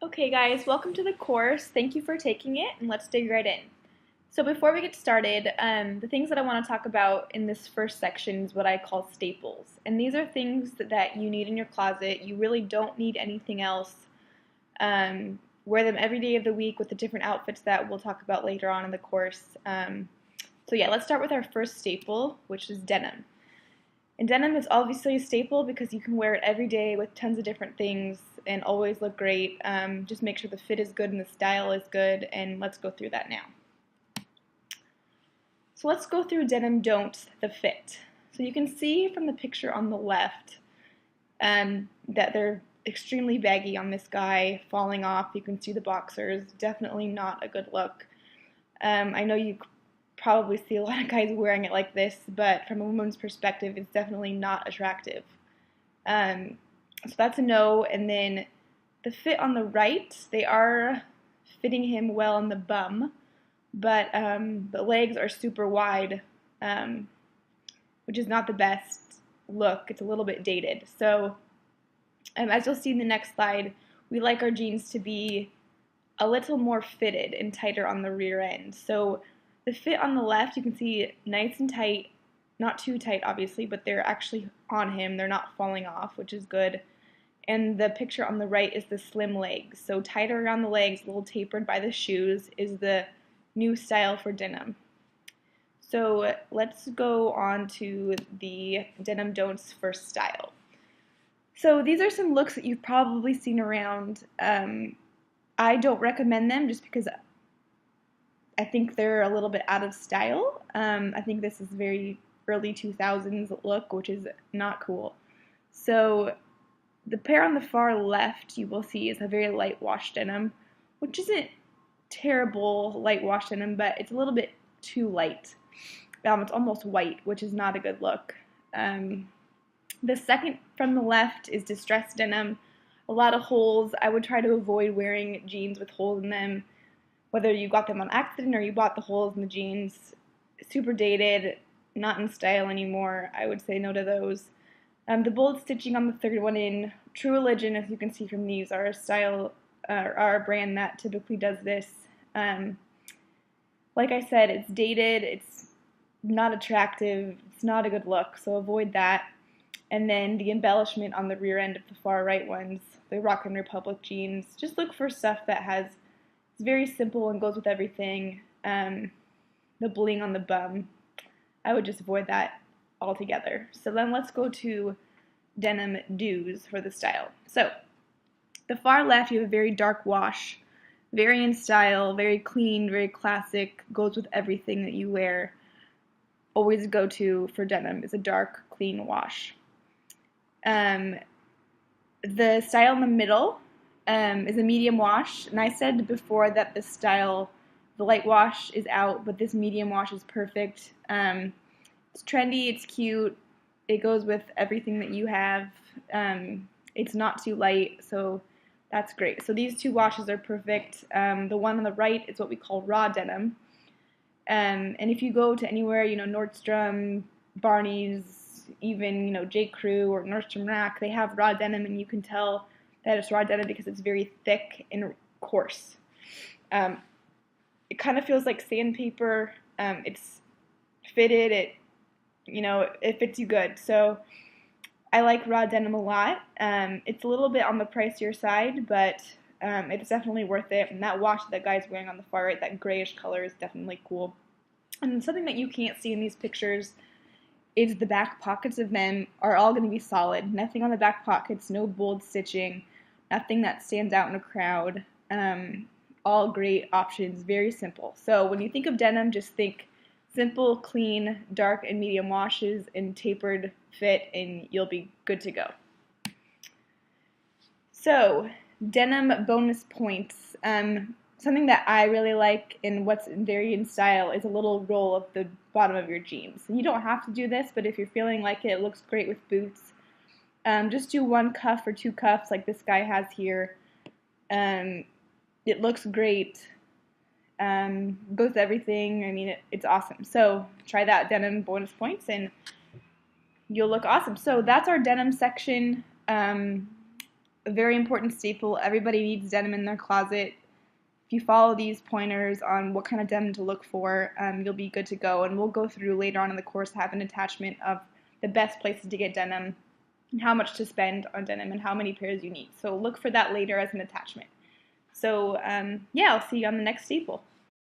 Okay guys, welcome to the course. Thank you for taking it, and let's dig right in. So before we get started, the things that I want to talk about in this first section is what I call staples. And these are things that you need in your closet. You really don't need anything else. Wear them every day of the week with the different outfits that we'll talk about later on in the course. So yeah, let's start with our first staple, which is denim. And denim is obviously a staple because you can wear it every day with tons of different things and always look great. Just make sure the fit is good and the style is good, and let's go through that now. So let's go through denim don'ts, the fit. So you can see from the picture on the left that they're extremely baggy on this guy, falling off. You can see the boxers, definitely not a good look. I know you probably see a lot of guys wearing it like this, but from a woman's perspective, it's definitely not attractive. So that's a no. And then the fit on the right, they are fitting him well in the bum, but the legs are super wide, which is not the best look. It's a little bit dated. So as you'll see in the next slide, we like our jeans to be a little more fitted and tighter on the rear end. So the fit on the left, you can see nice and tight, not too tight obviously, but they're actually on him. They're not falling off, which is good. And the picture on the right is the slim legs. So tighter around the legs, a little tapered by the shoes, is the new style for denim. So let's go on to the denim don'ts for style. So these are some looks that you've probably seen around. I don't recommend them just because I think they're a little bit out of style. I think this is very early 2000s look, which is not cool. So the pair on the far left you will see is a very light wash denim, which isn't terrible light wash denim, but it's a little bit too light. It's almost white, which is not a good look. The second from the left is distressed denim. A lot of holes. I would try to avoid wearing jeans with holes in them, whether you got them on accident or you bought the holes in the jeans. Super dated, not in style anymore. I would say no to those. The bold stitching on the third one in True Religion, as you can see from these, are a brand that typically does this. Like I said, it's dated, it's not attractive, it's not a good look, so avoid that. And then the embellishment on the rear end of the far right ones, the Rock and Republic jeans, just look for stuff that it's very simple and goes with everything. The bling on the bum, I would just avoid that altogether. So then let's go to denim do's for the style. So the far left, you have a very dark wash, very in style, very clean, very classic, goes with everything that you wear. Always go to for denim is a dark, clean wash. The style in the middle is a medium wash, and I said before that this style, the light wash is out, but this medium wash is perfect. It's trendy, it's cute, it goes with everything that you have. It's not too light, so that's great. So these two washes are perfect. The one on the right is what we call raw denim. And if you go to anywhere, Nordstrom, Barney's, even, J. Crew or Nordstrom Rack, they have raw denim, and you can tell that it's raw denim because it's very thick and coarse. It kind of feels like sandpaper. It's fitted, it fits you good. So I like raw denim a lot. It's a little bit on the pricier side, but it's definitely worth it. And that wash that guy's wearing on the far right, that grayish color, is definitely cool. And something that you can't see in these pictures is the back pockets of them are all going to be solid. Nothing on the back pockets, no bold stitching, nothing that stands out in a crowd. All great options, very simple. So when you think of denim, just think simple, clean, dark and medium washes and tapered fit, and you'll be good to go. So denim bonus points. Something that I really like and what's very in style is a little roll of the bottom of your jeans. And you don't have to do this, but if you're feeling like it looks great with boots, just do one cuff or two cuffs like this guy has here. It looks great. Goes with everything. I mean, it's awesome. So try that, denim bonus points, and you'll look awesome. So that's our denim section. a very important staple. Everybody needs denim in their closet. If you follow these pointers on what kind of denim to look for, you'll be good to go. And we'll go through later on in the course, have an attachment of the best places to get denim and how much to spend on denim and how many pairs you need. So look for that later as an attachment. So yeah, I'll see you on the next staple.